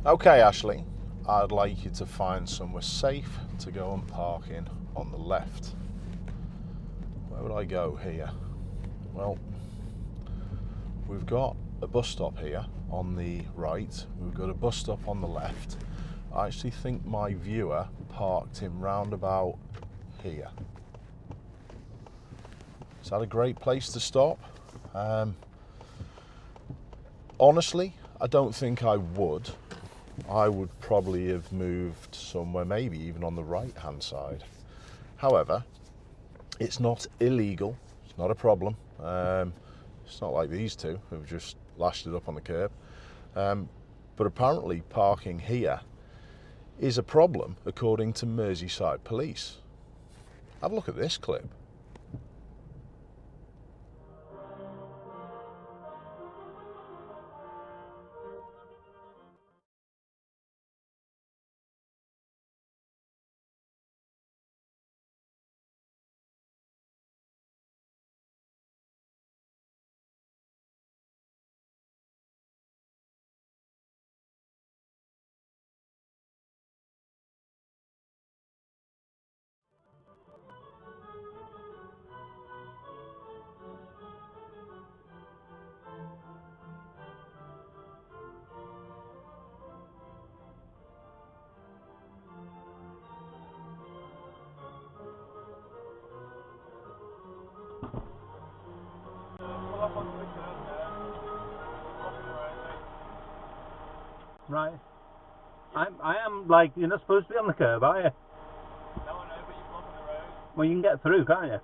Okay, Ashley, I'd like you to find somewhere safe to go and park in on the left. Where would I go here? Well, we've got a bus stop here on the right. We've got a bus stop on the left. I actually think my viewer parked him round about here. Is that a great place to stop? Honestly, I don't think I would. I would probably have moved somewhere, maybe even on the right-hand side. However, it's not illegal. It's not a problem. It's not like these two who've just lashed it up on the curb. But apparently parking here is a problem according to Merseyside police. Have a look at this clip. Right. I am, like, you're not supposed to be on the curb, are you? No, I know, but you're blocking the road. Well, you can get through, can't you?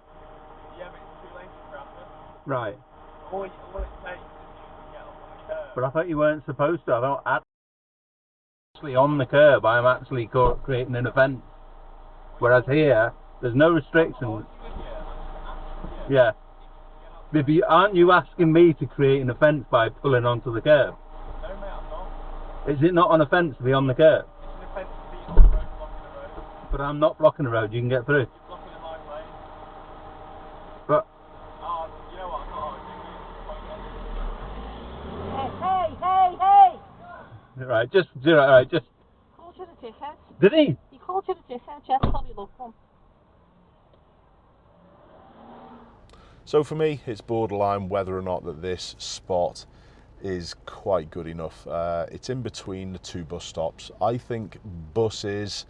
Yeah, but it's too late for traffic. Right. All it takes is you to get off on the curb. But I thought you weren't supposed to. I thought actually on the curb, I'm actually creating an offence. Whereas here, there's no restrictions. Yeah. But aren't you asking me to create an offence by pulling onto the curb? No, mate, I'm not. Is it not an offence to be on the curb? It's an offence to be on the road, blocking the road. But I'm not blocking the road, you can get through. You're blocking the line lane. But Oh, you know what, I'm not arguing. Hey! right, just Called you the dickhead. did he? He called you the dickhead, Jeff told me look one. So for me, it's borderline whether or not that this spot is quite good enough. It's in between the two bus stops. I think buses,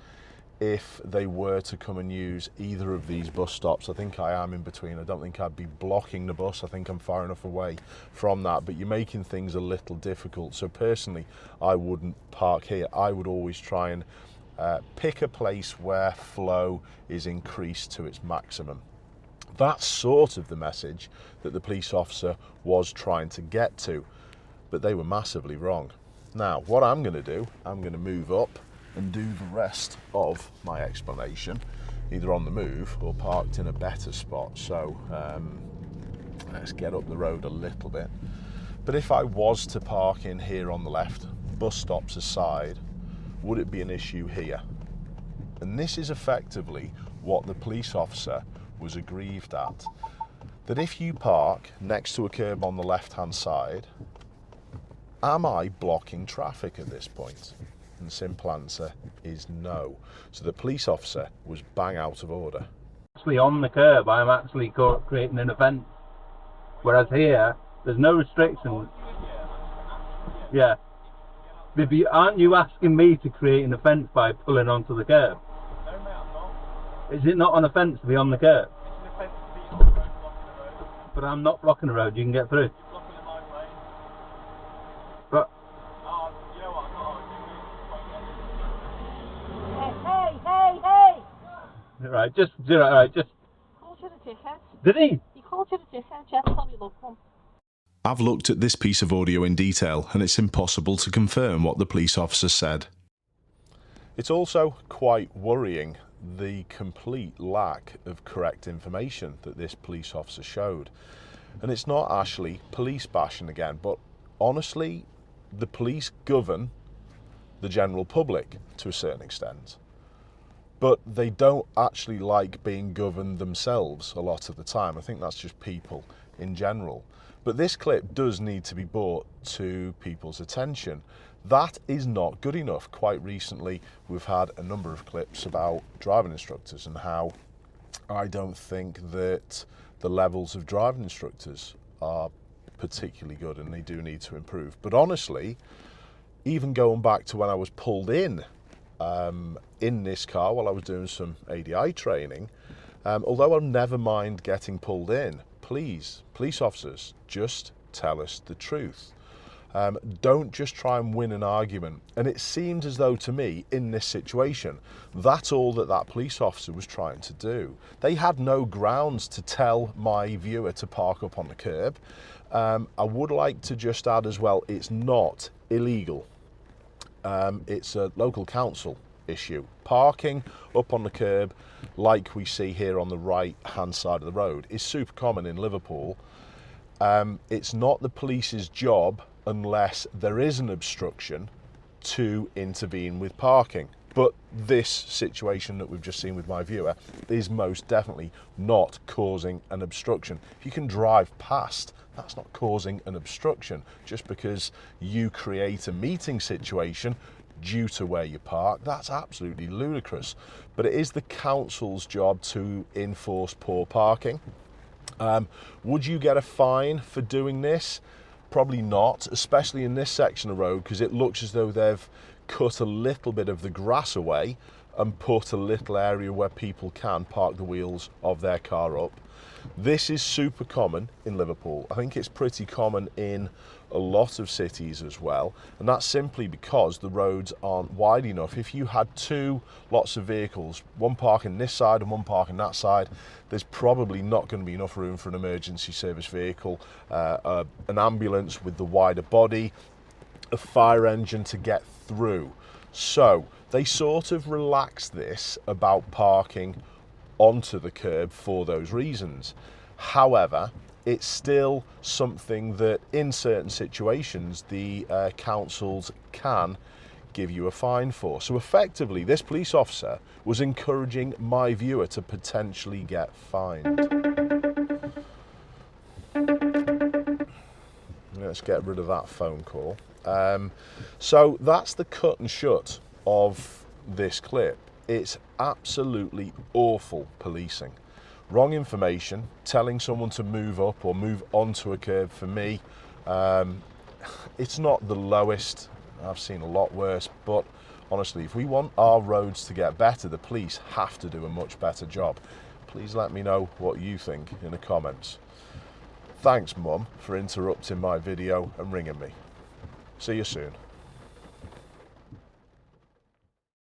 if they were to come and use either of these bus stops, I think I am in between. I don't think I'd be blocking the bus. I think I'm far enough away from that, but you're making things a little difficult. So personally, I wouldn't park here. I would always try and pick a place where flow is increased to its maximum. That's sort of the message that the police officer was trying to get to, but they were massively wrong. Now, what I'm going to do, I'm going to move up and do the rest of my explanation, either on the move or parked in a better spot. So let's get up the road a little bit. But if I was to park in here on the left, bus stops aside, would it be an issue here? And this is effectively what the police officer was aggrieved at. That if you park next to a curb on the left-hand side, am I blocking traffic at this point? And the simple answer is no. So the police officer was bang out of order. Actually on the curb, I'm actually creating an offence. Whereas here, there's no restrictions. Yeah. But aren't you asking me to create an offence by pulling onto the curb? No, mate, I'm not. Is it not an offence to be on the curb? It's an offence to be on the road, blocking the road. But I'm not blocking the road, you can get through. You're blocking the line lane. But Oh, you know what, I'm not arguing. Hey! just Called you the dickhead. did he? He called you the dickhead, Jeff told me look one. I've looked at this piece of audio in detail and it's impossible to confirm what the police officer said. It's also quite worrying the complete lack of correct information that this police officer showed. And it's not Ashley police bashing again, but honestly, the police govern the general public to a certain extent. But they don't actually like being governed themselves a lot of the time. I think that's just people in general. But this clip does need to be brought to people's attention. That is not good enough. Quite recently, we've had a number of clips about driving instructors and how I don't think that the levels of driving instructors are particularly good, and they do need to improve. But honestly, even going back to when I was pulled in this car while I was doing some ADI training, although I'll never mind getting pulled in, please, police officers, just tell us the truth. Don't just try and win an argument. And it seemed as though to me, in this situation, that's all that police officer was trying to do. They had no grounds to tell my viewer to park up on the curb. I would like to just add as well, it's not illegal. It's a local council issue. Parking up on the curb, like we see here on the right hand side of the road, is super common in Liverpool. It's not the police's job, unless there is an obstruction, to intervene with parking. But this situation that we've just seen with my viewer is most definitely not causing an obstruction. If you can drive past, that's not causing an obstruction. Just because you create a meeting situation due to where you park, that's absolutely ludicrous. But it is the council's job to enforce poor parking. Would you get a fine for doing this? Probably not, especially in this section of road, because it looks as though they've cut a little bit of the grass away and put a little area where people can park the wheels of their car up. This is super common in Liverpool. I think it's pretty common in a lot of cities as well, and that's simply because the roads aren't wide enough. If you had two lots of vehicles, one parking this side and one parking that side, there's probably not going to be enough room for an emergency service vehicle, an ambulance with the wider body, a fire engine to get through. So they sort of relaxed this about parking onto the curb for those reasons. However, it's still something that in certain situations the councils can give you a fine for. So effectively, this police officer was encouraging my viewer to potentially get fined. Let's get rid of that phone call. So that's the cut and shut of this clip. It's absolutely awful policing. Wrong information, telling someone to move up or move onto a curb, for me, it's not the lowest. I've seen a lot worse, but honestly, if we want our roads to get better, the police have to do a much better job. Please let me know what you think in the comments. Thanks, Mum, for interrupting my video and ringing me. See you soon.